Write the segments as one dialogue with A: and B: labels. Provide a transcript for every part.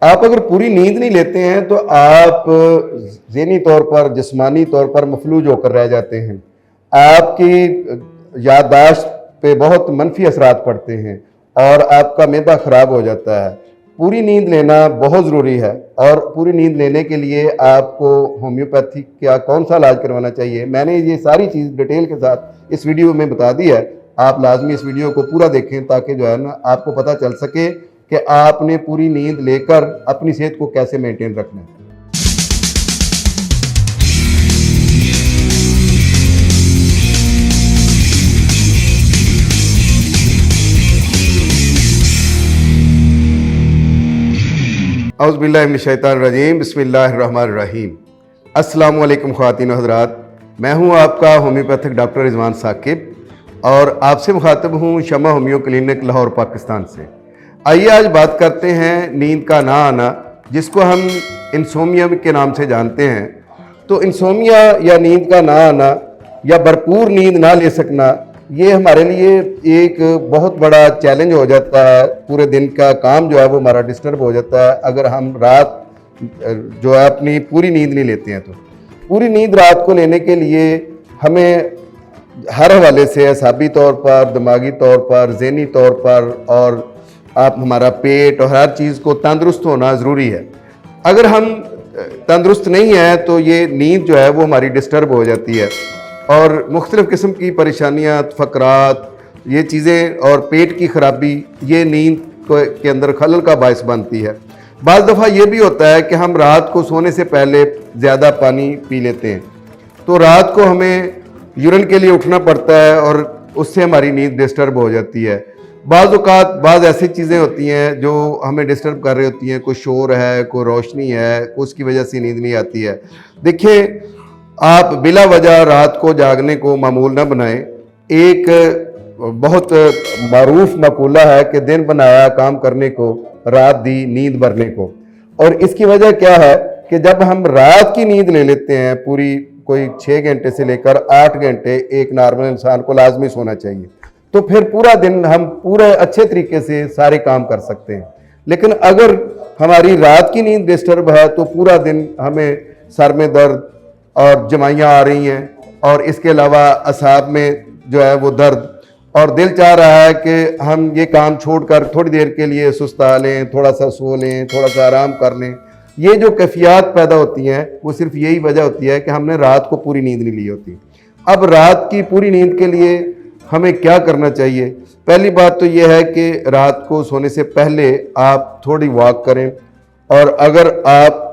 A: आप अगर पूरी नींद नहीं लेते हैं तो आप ज़हनी तौर पर, जिस्मानी तौर पर मफलूज होकर रह जाते हैं। आपकी याददाश्त पे बहुत मनफी असरात पड़ते हैं और आपका मैदा ख़राब हो जाता है। पूरी नींद लेना बहुत ज़रूरी है और पूरी नींद लेने के लिए आपको होम्योपैथी का कौन सा इलाज करवाना चाहिए, मैंने ये सारी चीज़ डिटेल के साथ इस वीडियो में बता दी है। आप लाजमी इस वीडियो को पूरा देखें ताकि जो है ना आपको पता चल सके कि आपने पूरी नींद लेकर अपनी सेहत को कैसे मेंटेन रखना है। औज़ुबिल्लाहि मिनश्शैतानिर्रजीम, बिस्मिल्लाहिर्रहमानिर्रहीम। अस्सलामु अलैकुम ख़वातीन व हज़रात, मैं हूं आपका होम्योपैथिक डॉक्टर रिजवान साकिब और आपसे मुखातिब हूं शमा होम्यो क्लिनिक लाहौर पाकिस्तान से। आइए आज बात करते हैं नींद का ना आना, जिसको हम इंसोमिया के नाम से जानते हैं। तो इंसोमिया या नींद का ना आना या भरपूर नींद ना ले सकना, ये हमारे लिए एक बहुत बड़ा चैलेंज हो जाता है। पूरे दिन का काम जो है वो हमारा डिस्टर्ब हो जाता है अगर हम रात जो है अपनी पूरी नींद नहीं लेते हैं। तो पूरी नींद रात को लेने के लिए हमें हर हवाले से असाबी तौर पर, दिमागी तौर पर, ज़हनी तौर पर और आप हमारा पेट और हर चीज़ को तंदुरुस्त होना ज़रूरी है। अगर हम तंदुरुस्त नहीं हैं तो ये नींद जो है वो हमारी डिस्टर्ब हो जाती है और मुख्तलिफ़ किस्म की परेशानियाँ, फ़करात, ये चीज़ें और पेट की ख़राबी ये नींद के अंदर खलल का बायस बनती है। बाज़ दफ़ा ये भी होता है कि हम रात को सोने से पहले ज़्यादा पानी पी लेते हैं, तो रात को हमें यूरिन के लिए उठना पड़ता है और उससे हमारी नींद डिस्टर्ब हो जाती है। बाज़ ऐसी चीज़ें होती हैं जो हमें डिस्टर्ब कर रही होती हैं, कोई शोर है, कोई रोशनी है, उसकी वजह से नींद नहीं आती है। देखिए, आप बिला वजह रात को जागने को मामूल न बनाएं। एक बहुत मारूफ मकूला है कि दिन बनाया काम करने को, रात दी नींद भरने को। और इसकी वजह क्या है कि जब हम रात की नींद ले लेते हैं पूरी, कोई 6 घंटे से लेकर 8 घंटे एक नॉर्मल इंसान को लाजमी सोना चाहिए, तो फिर पूरा दिन हम पूरे अच्छे तरीके से सारे काम कर सकते हैं। लेकिन अगर हमारी रात की नींद डिस्टर्ब है तो पूरा दिन हमें सर में दर्द और जमाइयाँ आ रही हैं और इसके अलावा असाब में जो है वो दर्द, और दिल चाह रहा है कि हम ये काम छोड़कर थोड़ी देर के लिए सुस्ता लें, थोड़ा सा सो लें, थोड़ा सा आराम कर लें। ये जो कैफियत पैदा होती हैं वो सिर्फ यही वजह होती है कि हमने रात को पूरी नींद नहीं ली होती। अब रात की पूरी नींद के लिए हमें क्या करना चाहिए? पहली बात तो ये है कि रात को सोने से पहले आप थोड़ी वॉक करें, और अगर आप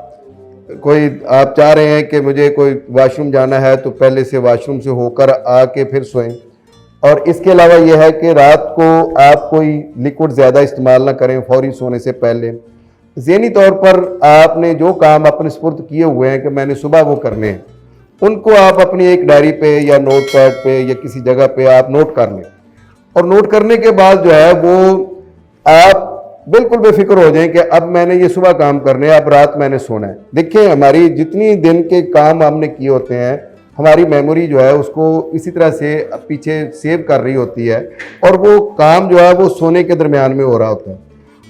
A: चाह रहे हैं कि मुझे कोई वाशरूम जाना है तो पहले से वाशरूम से होकर आके फिर सोएं। और इसके अलावा यह है कि रात को आप कोई लिक्विड ज़्यादा इस्तेमाल ना करें फौरी सोने से पहले। ज़हनी तौर पर आपने जो काम अपने सुपुर्द किए हुए हैं कि मैंने सुबह वो करने हैं, उनको आप अपनी एक डायरी पे या नोट पैड पे या किसी जगह पे आप नोट कर लें। और नोट करने के बाद जो है वो आप बिल्कुल बेफिक्र हो जाएं कि अब मैंने ये सुबह काम करने हैं, अब रात मैंने सोना है। देखिए, हमारी जितनी दिन के काम हमने किए होते हैं, हमारी मेमोरी जो है उसको इसी तरह से पीछे सेव कर रही होती है और वो काम जो है वो सोने के दरमियान में हो रहा होता है।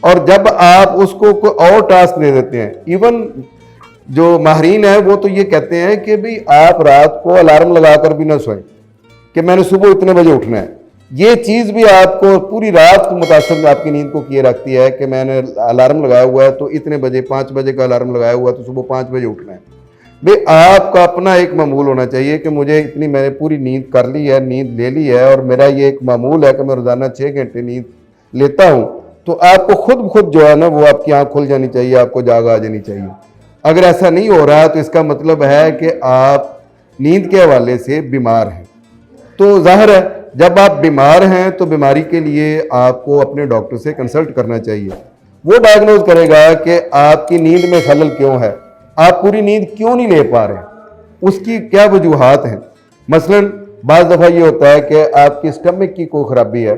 A: और जब आप उसको कोई और टास्क दे देते हैं, इवन जो माहिरीन है वो तो ये कहते हैं कि भाई आप रात को अलार्म लगाकर भी ना सोएं कि मैंने सुबह इतने बजे उठना है। ये चीज़ भी आपको पूरी रात को मुतासर आपकी नींद को किए रखती है कि मैंने अलार्म लगाया हुआ है तो इतने बजे, 5 बजे का अलार्म लगाया हुआ है तो सुबह 5 बजे उठना है। भाई आपका अपना एक मामूल होना चाहिए कि मुझे इतनी, मैंने पूरी नींद कर ली है, नींद ले ली है और मेरा ये एक मामूल है कि मैं रोज़ाना 6 घंटे नींद लेता हूँ। तो आपको खुद जो है ना वो आपकी आँख खुल जानी चाहिए, आपको जाग आ जानी चाहिए। अगर ऐसा नहीं हो रहा तो इसका मतलब है कि आप नींद के हवाले से बीमार हैं। तो ज़ाहिर है जब आप बीमार हैं तो बीमारी के लिए आपको अपने डॉक्टर से कंसल्ट करना चाहिए। वो डायग्नोज करेगा कि आपकी नींद में खलल क्यों है, आप पूरी नींद क्यों नहीं ले पा रहे, उसकी क्या वजूहात हैं। मसलन बाज़ दफ़ा ये होता है कि आपकी स्टमक की कोई ख़राबी है,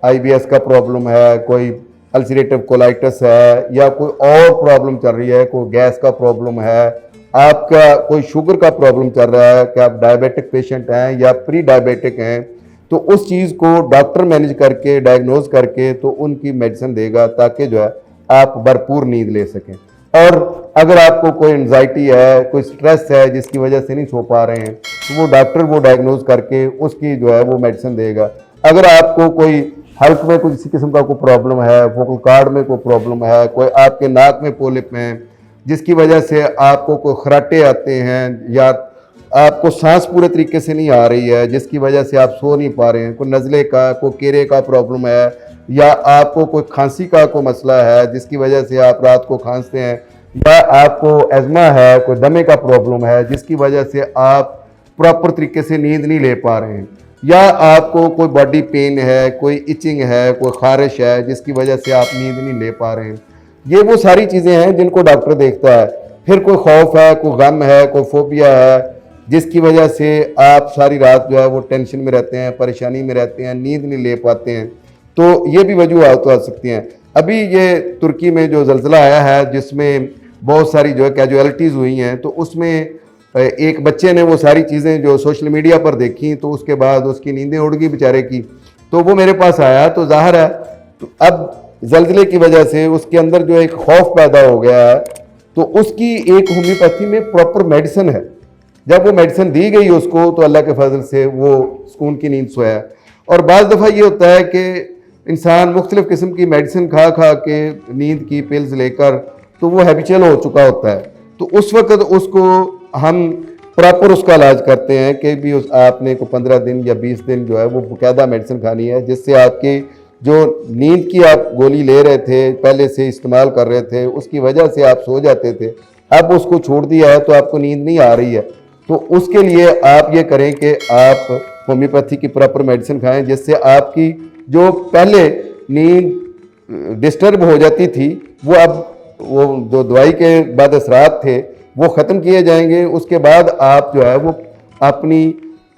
A: IBS का प्रॉब्लम है, कोई अल्सरेटिव कोलाइटिस है या कोई और प्रॉब्लम चल रही है, कोई गैस का प्रॉब्लम है, आपका कोई शुगर का प्रॉब्लम चल रहा है कि आप डायबिटिक पेशेंट हैं या प्री डायबिटिक हैं, तो उस चीज़ को डॉक्टर मैनेज करके, डायग्नोज करके तो उनकी मेडिसिन देगा ताकि जो है आप भरपूर नींद ले सकें। और अगर आपको कोई एंजाइटी है, कोई स्ट्रेस है जिसकी वजह से नहीं सो पा रहे हैं, तो वो डॉक्टर वो डायग्नोज करके उसकी जो है वो मेडिसिन देगा। अगर आपको कोई हेल्थ में कोई किसी किस्म का कोई प्रॉब्लम है, वोकल कॉर्ड में कोई प्रॉब्लम है, कोई आपके नाक में पोलिप हैं जिसकी वजह से आपको कोई खराटे आते हैं, या आपको सांस पूरे तरीके से नहीं आ रही है जिसकी वजह से आप सो नहीं पा रहे हैं, कोई नज़ले का, कोई केरे का प्रॉब्लम है, या आपको कोई खांसी का कोई मसला है जिसकी वजह से आप रात को खांसते हैं, या आपको एज़मा है, कोई दमे का प्रॉब्लम है जिसकी वजह से आप प्रॉपर तरीके से नींद नहीं ले पा रहे हैं, या आपको कोई बॉडी पेन है, कोई इचिंग है, कोई खारिश है जिसकी वजह से आप नींद नहीं ले पा रहे हैं, ये वो सारी चीज़ें हैं जिनको डॉक्टर देखता है। फिर कोई खौफ है, कोई गम है, कोई फोबिया है जिसकी वजह से आप सारी रात जो है वो टेंशन में रहते हैं, परेशानी में रहते हैं, नींद नहीं ले पाते हैं, तो ये भी वजूहत आ सकती हैं। अभी ये तुर्की में जो ज़लज़ला आया है जिसमें बहुत सारी जो है कैजुअलिटीज़ हुई हैं, तो उसमें एक बच्चे ने वो सारी चीज़ें जो सोशल मीडिया पर देखी, तो उसके बाद उसकी नींदें उड़ गई बेचारे की, तो वो मेरे पास आया। तो ज़ाहिर है तो अब ज़लज़ले की वजह से उसके अंदर जो एक खौफ पैदा हो गया है, तो उसकी एक होम्योपैथी में प्रॉपर मेडिसिन है। जब वो मेडिसिन दी गई उसको, तो अल्लाह के फजल से वो सुकून की नींद सोया। और बाज़ दफ़ा ये होता है कि इंसान मुख्तलिफ़ किस्म की मेडिसिन खा खा के नींद की पिल्स लेकर, तो वो हैबिचुअल हो चुका होता है, तो उस वक्त उसको हम प्रॉपर उसका इलाज करते हैं कि भी आपने को 15 दिन या 20 दिन जो है वो बाकायदा मेडिसिन खानी है, जिससे आपकी जो नींद की आप गोली ले रहे थे, पहले से इस्तेमाल कर रहे थे, उसकी वजह से आप सो जाते थे, अब उसको छोड़ दिया है तो आपको नींद नहीं आ रही है। तो उसके लिए आप ये करें कि आप होम्योपैथी की प्रॉपर मेडिसिन खाएं, जिससे आपकी जो पहले नींद डिस्टर्ब हो जाती थी, वो अब वो जो दवाई के बाद असरात थे वो ख़त्म किए जाएंगे। उसके बाद आप जो है वो अपनी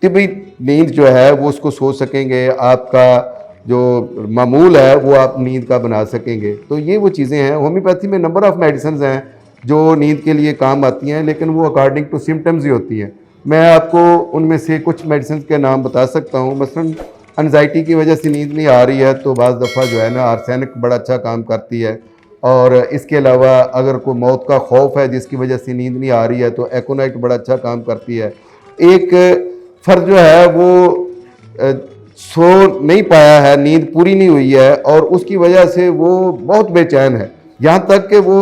A: तिबी नींद जो है वो उसको सो सकेंगे, आपका जो मामूल है वो आप नींद का बना सकेंगे। तो ये वो चीज़ें हैं। होम्योपैथी में नंबर ऑफ़ मेडिसिन हैं जो नींद के लिए काम आती हैं, लेकिन वो अकॉर्डिंग टू सिम्टम्स ही होती हैं। मैं आपको उनमें से कुछ मेडिसिन के नाम बता सकता हूँ। मसलन एनजाइटी की वजह से नींद नहीं आ रही है, तो बाज़ दफ़ा जो है ना आर्सेनिक बड़ा अच्छा काम करती है। और इसके अलावा अगर कोई मौत का खौफ है जिसकी वजह से नींद नहीं आ रही है, तो एकोनाइट बड़ा अच्छा काम करती है। एक फ़र्द जो है वो सो नहीं पाया है, नींद पूरी नहीं हुई है, और उसकी वजह से वो बहुत बेचैन है, यहाँ तक कि वो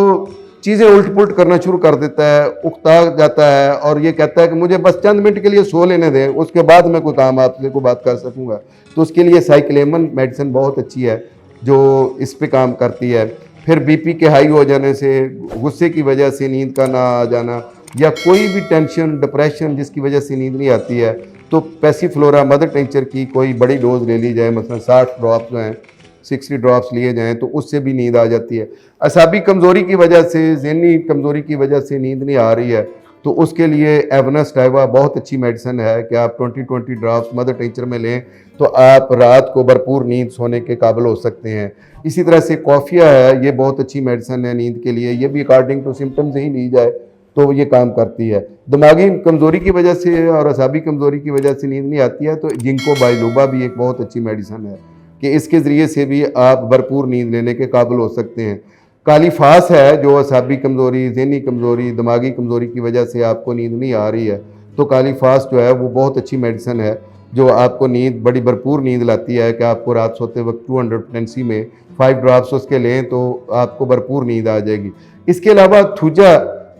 A: चीज़ें उल्ट पुलट करना शुरू कर देता है, उकता जाता है और ये कहता है कि मुझे बस चंद मिनट के लिए सो लेने दें, उसके बाद मैं कोई काम आपसे को बात कर सकूँगा। तो उसके लिए साइक्लेमन मेडिसिन बहुत अच्छी है जो इस पे काम करती है। फिर बीपी के हाई हो जाने से, गुस्से की वजह से नींद का ना आ जाना, या कोई भी टेंशन, डिप्रेशन जिसकी वजह से नींद नहीं आती है, तो पैसीफ्लोरा मदर टिंचर की कोई बड़ी डोज ले ली जाए, मतलब 60 ड्रॉप्स जो हैं 60 ड्रॉप्स लिए जाएँ, तो उससे भी नींद आ जाती है। असाबी कमज़ोरी की वजह से, ज़हनी कमज़ोरी की वजह से नींद नहीं आ रही है, तो उसके लिए एवनस टाइवा बहुत अच्छी मेडिसिन है कि आप 20 ड्रॉप्स मदर टिंचर में लें, तो आप रात को भरपूर नींद सोने के काबिल हो सकते हैं। इसी तरह से कॉफ़िया है, ये बहुत अच्छी मेडिसिन है नींद के लिए, ये भी अकॉर्डिंग टू सिम्टम्स ही ली जाए तो ये काम करती है। दिमागी कमज़ोरी की वजह से और असाबी कमज़ोरी की वजह से नींद नहीं आती है, तो जिंको बाइलोबा भी एक बहुत अच्छी मेडिसिन है कि इसके ज़रिए से भी आप भरपूर नींद लेने के काबिल हो सकते हैं। काली फास है, जो असाबी कमज़ोरी, ज़हनी कमज़ोरी, दिमागी कमज़ोरी की वजह से आपको नींद नहीं आ रही है, तो काली फास जो है वो बहुत अच्छी मेडिसिन है जो आपको नींद, बड़ी भरपूर नींद लाती है कि आपको रात सोते वक्त 200 पोटेंसी में 5 ड्रॉप्स उसके लें तो आपको भरपूर नींद आ जाएगी। इसके अलावा थूजा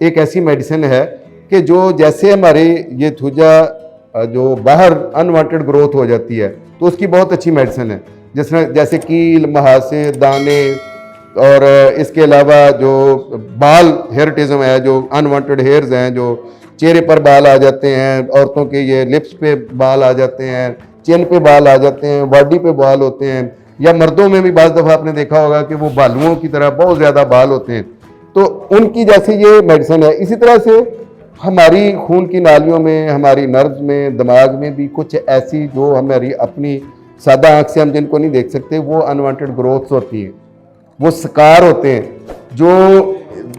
A: एक ऐसी मेडिसिन है कि जो जैसे हमारे ये थूजा जो बाहर अनवांटेड ग्रोथ हो जाती है, तो उसकी बहुत अच्छी मेडिसिन है, जैसे कील, महासे, दाने, और इसके अलावा जो बाल हेयरटिज्म है, जो अनवांटेड हेयर्स हैं, जो चेहरे पर बाल आ जाते हैं, औरतों के ये लिप्स पे बाल आ जाते हैं, चिन पे बाल आ जाते हैं, बॉडी पे बाल होते हैं, या मर्दों में भी बाज़ दफ़ा आपने देखा होगा कि वो भालुओं की तरह बहुत ज़्यादा बाल होते हैं, तो उनकी जैसे ये मेडिसिन है। इसी तरह से हमारी खून की नालियों में, हमारी नर्व्स में, दिमाग में भी कुछ ऐसी जो हमारी अपनी सादा आँख से हम जिनको नहीं देख सकते, वो अनवांटेड ग्रोथ्स होती हैं, वो स्कार होते हैं जो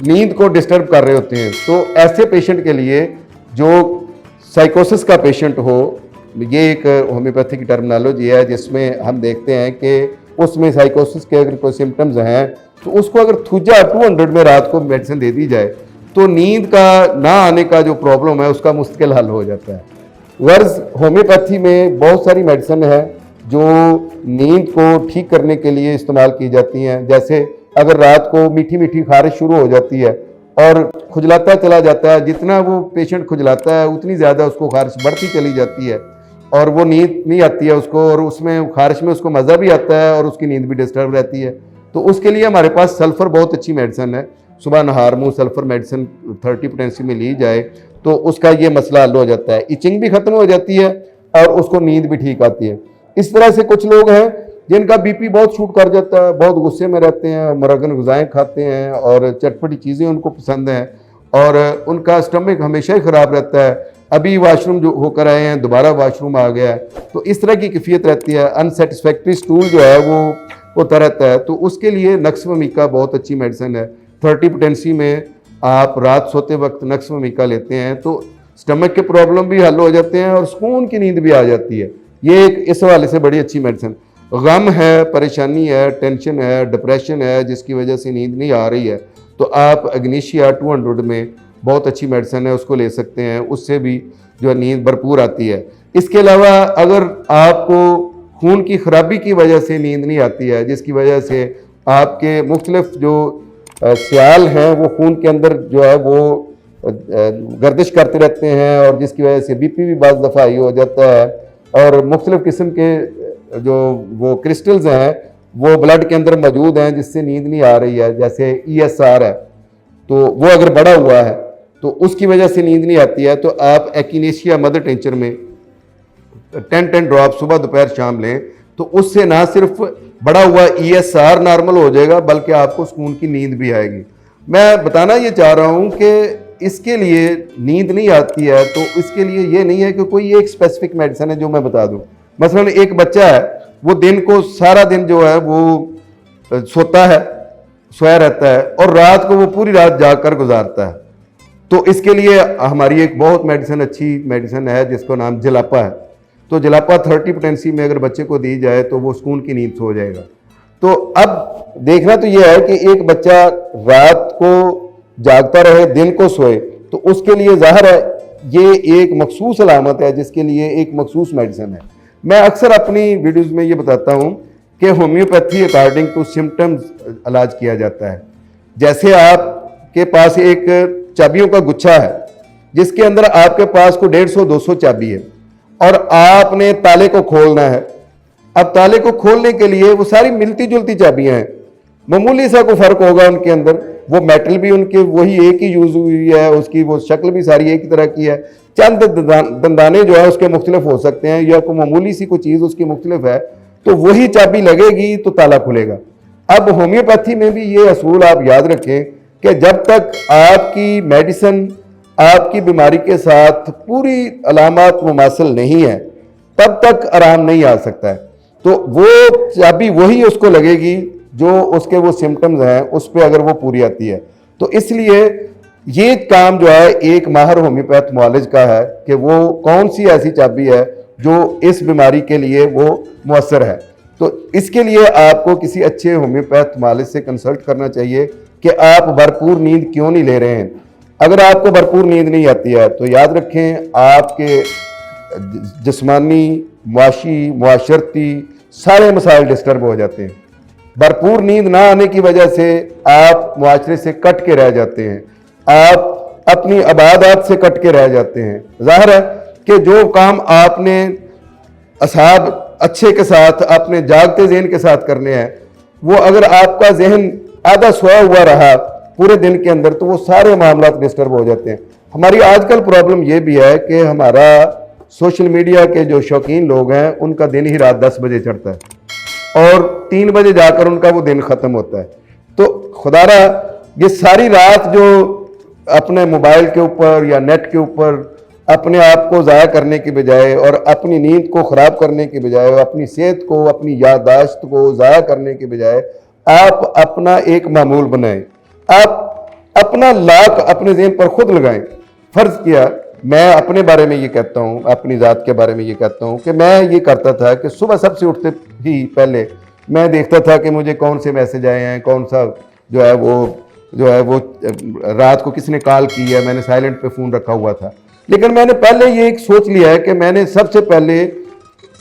A: नींद को डिस्टर्ब कर रहे होते हैं। तो ऐसे पेशेंट के लिए जो साइकोसिस का पेशेंट हो, ये एक होम्योपैथी की टर्मिनोलॉजी है जिसमें हम देखते हैं कि उसमें साइकोसिस के अगर कोई सिम्टम्स हैं तो उसको अगर थूजा 200 में रात को मेडिसिन दे दी जाए तो नींद का ना आने का जो प्रॉब्लम है उसका मुश्किल हल हो जाता है। गर्ज होम्योपैथी में बहुत सारी मेडिसिन है जो नींद को ठीक करने के लिए इस्तेमाल की जाती हैं। जैसे अगर रात को मीठी मीठी खारिश शुरू हो जाती है और खुजलाता चला जाता है, जितना वो पेशेंट खुजलाता है उतनी ज़्यादा उसको खारिश बढ़ती चली जाती है और वो नींद नहीं आती है उसको, और उसमें खारिश में उसको मज़ा भी आता है और उसकी नींद भी डिस्टर्ब रहती है। तो उसके लिए हमारे पास सल्फ़र बहुत अच्छी मेडिसिन है। सुबह नहार मुँह सल्फ़र मेडिसिन 30 पोटेंसी में ली जाए तो उसका ये मसला हल हो जाता है, इचिंग भी ख़त्म हो जाती है और उसको नींद भी ठीक आती है। इस तरह से कुछ लोग हैं जिनका बीपी बहुत शूट कर जाता है, बहुत गुस्से में रहते हैं, मुरगन ग़िज़ाएँ खाते हैं और चटपटी चीज़ें उनको पसंद हैं और उनका स्टमक हमेशा ही ख़राब रहता है। अभी वाशरूम जो होकर आए हैं दोबारा वाशरूम आ गया है, तो इस तरह की कैफियत रहती है। अनसेटिस्फैक्ट्री स्टूल जो है वो होता रहता है, तो उसके लिए नक्स वमीका बहुत अच्छी मेडिसिन है। 30 पोटेंसी में आप रात सोते वक्त नक्स वमीका लेते हैं तो स्टमक के प्रॉब्लम भी हल हो जाते हैं और सुकून की नींद भी आ जाती है। ये एक इस हवाले से बड़ी अच्छी मेडिसिन। गम है, परेशानी है, टेंशन है, डिप्रेशन है जिसकी वजह से नींद नहीं आ रही है, तो आप अग्निशिया 200 में बहुत अच्छी मेडिसिन है, उसको ले सकते हैं, उससे भी जो नींद भरपूर आती है। इसके अलावा अगर आपको खून की खराबी की वजह से नींद नहीं आती है, जिसकी वजह से आपके मुख्तलिफ जो सियाल हैं वो खून के अंदर जो है वो गर्दिश करते रहते हैं और जिसकी वजह से बीपी भी बाज़ दफ़ा हाई हो जाता है और मुख्तलिफ किस्म के जो वो क्रिस्टल्स हैं वो ब्लड के अंदर मौजूद हैं जिससे नींद नहीं आ रही है। जैसे ESR है तो वो अगर बढ़ा हुआ है तो उसकी वजह से नींद नहीं आती है, तो आप एक्टिनेशिया मदर टिंचर में 10 ड्रॉप सुबह दोपहर शाम लें तो उससे ना सिर्फ बढ़ा हुआ ESR नॉर्मल हो जाएगा बल्कि आपको सुकून की नींद भी आएगी। मैं बताना ये चाह रहा हूँ कि इसके लिए नींद नहीं आती है तो इसके लिए ये नहीं है कि कोई एक स्पेसिफिक मेडिसिन है जो मैं बता दूँ। मसलन एक बच्चा है वो दिन को सारा दिन जो है वो सोता है, सोया रहता है और रात को वो पूरी रात जाग कर गुजारता है, तो इसके लिए हमारी एक बहुत अच्छी मेडिसिन है जिसका नाम जलापा है। तो जलापा 30 पोटेंसी में अगर बच्चे को दी जाए तो वो सुकून की नींद सो जाएगा। तो अब देखना तो ये है कि एक बच्चा रात को जागता रहे, दिन को सोए, तो उसके लिए ज़ाहिर है ये एक मखसूस अलामत है जिसके लिए एक मखसूस मेडिसिन है। मैं अक्सर अपनी वीडियोज़ में ये बताता हूँ कि होम्योपैथी अकॉर्डिंग टू सिम्टम्स इलाज किया जाता है। जैसे आपके पास एक चाबियों का गुच्छा है जिसके अंदर आपके पास को 150-200 चाबी है और आपने ताले को खोलना है। अब ताले को खोलने के लिए वो सारी मिलती जुलती चाबियां हैं, मामूली सा को फर्क होगा उनके अंदर, वो मेटल भी उनके वही एक ही यूज हुई है, उसकी वो शक्ल भी सारी एक ही तरह की है, चंद दंदाने जो है उसके मुख्तलिफ हो सकते हैं या कोई मामूली सी कोई चीज़ उसकी मुख्तलिफ है, तो वही चाबी लगेगी तो ताला खुलेगा। अब होम्योपैथी में भी ये असूल आप याद रखें कि जब तक आपकी मेडिसिन आपकी बीमारी के साथ पूरी अलामत मुमासिल नहीं है तब तक आराम नहीं आ सकता है। तो वो चाबी वही उसको लगेगी जो उसके वो सिम्टम्स हैं उस पर अगर वो पूरी आती है। तो इसलिए ये काम जो है एक माहिर होम्योपैथ मुआलिज का है कि वो कौन सी ऐसी चाबी है जो इस बीमारी के लिए वो मुअस्सर है। तो इसके लिए आपको किसी अच्छे होम्योपैथ मुआलिज से कंसल्ट करना चाहिए कि आप भरपूर नींद क्यों नहीं ले रहे हैं। अगर आपको भरपूर नींद नहीं आती है तो याद रखें आपके जिस्मानी, मुआशी, मुआशरती सारे मसाइल डिस्टर्ब हो जाते हैं। भरपूर नींद ना आने की वजह से आप मुआशरे से कट के रह जाते हैं, आप अपनी इबादत से कट के रह जाते हैं। ज़ाहिर है कि जो काम आपने असाब अच्छे के साथ अपने जागते जहन के साथ करने हैं वो अगर आपका जहन आधा सोया हुआ रहा पूरे दिन के अंदर तो वो सारे मामला डिस्टर्ब हो जाते हैं। हमारी आजकल प्रॉब्लम ये भी है कि हमारा सोशल मीडिया के जो शौकीन लोग हैं उनका दिन ही रात 10 बजे चढ़ता है और 3 बजे जाकर उनका वो दिन ख़त्म होता है। तो खुदारा ये सारी रात जो अपने मोबाइल के ऊपर या नेट के ऊपर अपने आप को ज़ाया करने के बजाय और अपनी नींद को ख़राब करने के बजाय और अपनी सेहत को, अपनी याददाश्त को ज़ाया करने के बजाय आप अपना एक मामूल बनाएं, आप अपना लाक अपने ज़हन पर खुद लगाएं। फ़र्ज़ किया मैं अपने बारे में ये कहता हूँ, अपनी ज़ात के बारे में ये कहता हूँ कि मैं ये करता था कि सुबह सबसे उठते ही पहले मैं देखता था कि मुझे कौन से मैसेज आए हैं, कौन सा जो है वो रात को किसने कॉल की है, मैंने साइलेंट पे फ़ोन रखा हुआ था। लेकिन मैंने पहले ये एक सोच लिया है कि मैंने सबसे पहले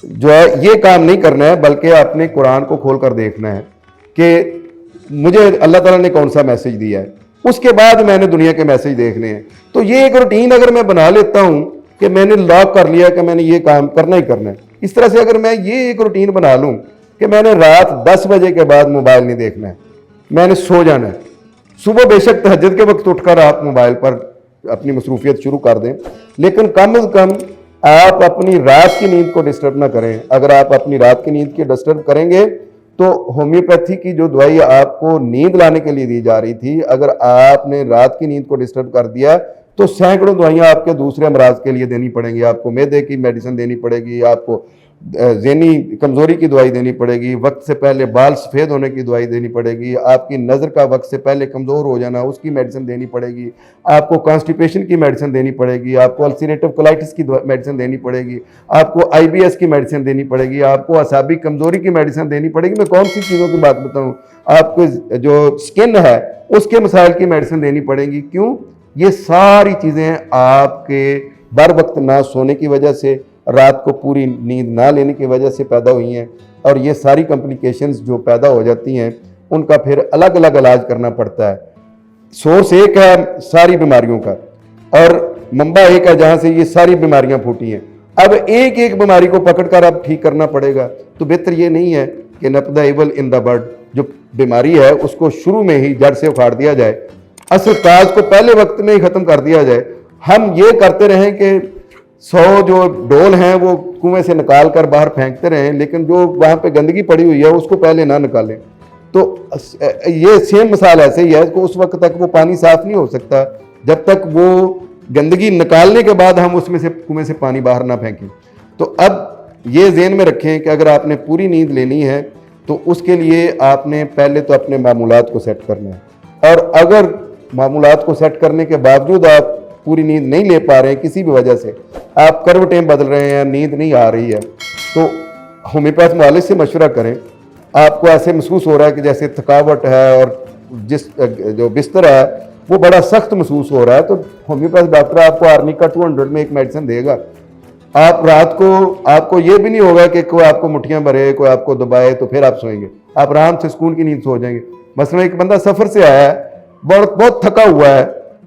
A: जो है ये काम नहीं करना है, बल्कि अपने कुरान को खोल कर देखना है कि मुझे अल्लाह ताला ने कौन सा मैसेज दिया है, उसके बाद मैंने दुनिया के मैसेज देखने हैं। तो ये एक रूटीन अगर मैं बना लेता हूँ कि मैंने लॉक कर लिया कि मैंने ये काम करना ही करना है, इस तरह से अगर मैं ये एक रूटीन बना लूँ कि मैंने रात 10 बजे के बाद मोबाइल नहीं देखना है, मैंने सो जाना है, सुबह बेशक तहज्जुद के वक्त उठकर आप मोबाइल पर अपनी मसरूफियत शुरू कर दें, लेकिन कम अज़ कम आप अपनी रात की नींद को डिस्टर्ब ना करें। अगर आप अपनी रात की नींद की डिस्टर्ब करेंगे तो होम्योपैथी की जो दवाई आपको नींद लाने के लिए दी जा रही थी, अगर आपने रात की नींद को डिस्टर्ब कर दिया तो सैकड़ों दवाइयाँ आपके दूसरे अमराज के लिए देनी पड़ेंगी। आपको मैदे की मेडिसिन देनी पड़ेगी, आपको ज़हनी कमज़ोरी की दवाई देनी पड़ेगी, वक्त से पहले बाल सफ़ेद होने की दवाई देनी पड़ेगी, आपकी नज़र का वक्त से पहले कमज़ोर हो जाना उसकी मेडिसिन देनी पड़ेगी, आपको कॉन्स्टिपेशन की मेडिसिन देनी पड़ेगी, आपको अल्सरेटिव कोलाइटिस की मेडिसिन देनी पड़ेगी, आपको IBS की मेडिसिन देनी पड़ेगी, आपको असाबी कमज़ोरी की मेडिसिन देनी पड़ेगी। मैं कौन सी चीज़ों की बात बताऊँ, आपको जो स्किन है उसके मसाइल की मेडिसिन देनी पड़ेगी। क्यों? ये सारी चीज़ें आपके बर वक्त ना सोने की वजह से, रात को पूरी नींद ना लेने की वजह से पैदा हुई हैं, और ये सारी कॉम्प्लिकेशंस जो पैदा हो जाती हैं उनका फिर अलग अलग इलाज करना पड़ता है। सोर्स एक है सारी बीमारियों का और मंबा एक है जहाँ से ये सारी बीमारियाँ फूटी हैं। अब एक एक बीमारी को पकड़कर अब ठीक करना पड़ेगा, तो बेहतर ये नहीं है कि नब्दा इवल इन द बर्ड, जो बीमारी है उसको शुरू में ही जड़ से उखाड़ दिया जाए, असल काज को पहले वक्त में ही ख़त्म कर दिया जाए। हम ये करते रहें कि 100 जो डोल हैं वो कुएं से निकाल कर बाहर फेंकते रहें, लेकिन जो वहाँ पे गंदगी पड़ी हुई है उसको पहले ना निकालें। तो ये सेम मिसाल ऐसे ही है कि उस वक्त तक वो पानी साफ़ नहीं हो सकता जब तक वो गंदगी निकालने के बाद हम उसमें से कुएं से पानी बाहर ना फेंकें। तो अब ये ज़हन में रखें कि अगर आपने पूरी नींद लेनी है तो उसके लिए आपने पहले तो अपने मामूलात को सेट करना है, और अगर मामूलात को सेट करने के बावजूद आप पूरी नींद नहीं ले पा रहे हैं, किसी भी वजह से आप करवटें बदल रहे हैं, नींद नहीं आ रही है, तो होम्योपैथ मालिज से मशवरा करें। आपको ऐसे महसूस हो रहा है कि जैसे थकावट है और जिस जो बिस्तर है वो बड़ा सख्त महसूस हो रहा है, तो होम्योपैथ डॉक्टर आपको आर्निका 200 में एक मेडिसिन देगा। आप रात को आपको ये भी नहीं होगा कि कोई आपको मुठ्ठियाँ भरे, कोई आपको दबाए तो फिर आप सोएंगे, आप आराम से सुकून की नींद सो जाएंगे। मसलन एक बंदा सफ़र से आया है, बहुत थका हुआ है,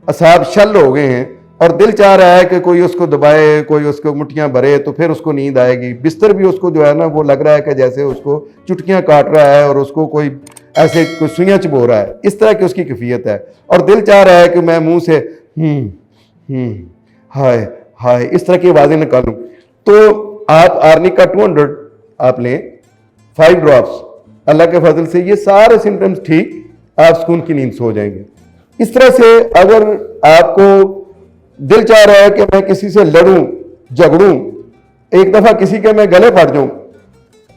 A: असाब शल हो गए हैं और दिल चाह रहा है कि कोई उसको दबाए, कोई उसको मुठ्ठियाँ भरे तो फिर उसको नींद आएगी। बिस्तर भी उसको जो है ना वो लग रहा है कि जैसे उसको चुटकियाँ काट रहा है और उसको कोई ऐसे कोई सुइयाँ चबो रहा है, इस तरह की उसकी कैफियत है। और दिल चाह रहा है कि मैं मुंह से हाय हाय इस तरह की आवाज़ें निकालूं। तो आप आर्निका 200 आप लें, 5 ड्रॉप्स, अल्लाह के फजल से ये सारे सिम्टम्स ठीक, आप सुकून की नींद सो जाएंगे। इस तरह से अगर आपको दिल चाह रहा है कि मैं किसी से लड़ूं झगड़ूं, एक दफ़ा किसी के मैं गले फाड़ जाऊं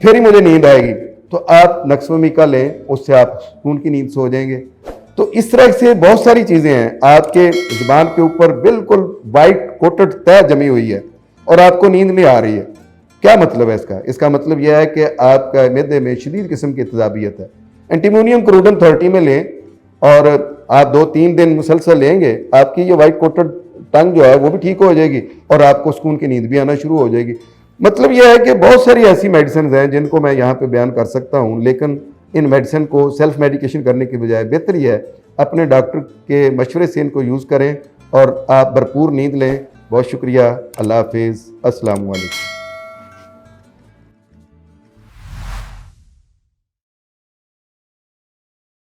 A: फिर ही मुझे नींद आएगी, तो आप नक्सोमिका लें, उससे आप सुकून की नींद सो जाएंगे। तो इस तरह से बहुत सारी चीज़ें हैं, आपके ज़ुबान के ऊपर बिल्कुल वाइट कोटेड तय जमी हुई है और आपको नींद नहीं आ रही है। क्या मतलब है इसका? इसका मतलब यह है कि आपका मैदे में शदीद किस्म की तेजाबियत है। एंटीमोनियम क्रोडम 30 में लें और आप 2-3 दिन मुसलसल लेंगे, आपकी ये वाइट कोटेड टंग जो है वो भी ठीक हो जाएगी और आपको सुकून की नींद भी आना शुरू हो जाएगी। मतलब यह है कि बहुत सारी ऐसी मेडिसिन हैं जिनको मैं यहाँ पे बयान कर सकता हूँ, लेकिन इन मेडिसिन को सेल्फ मेडिकेशन करने की बजाय बेहतर ही है अपने डॉक्टर के मशवरे से इनको यूज़ करें और आप भरपूर नींद लें। बहुत शुक्रिया। अल्लाह हाफिज़। अस्सलाम वालेकुम।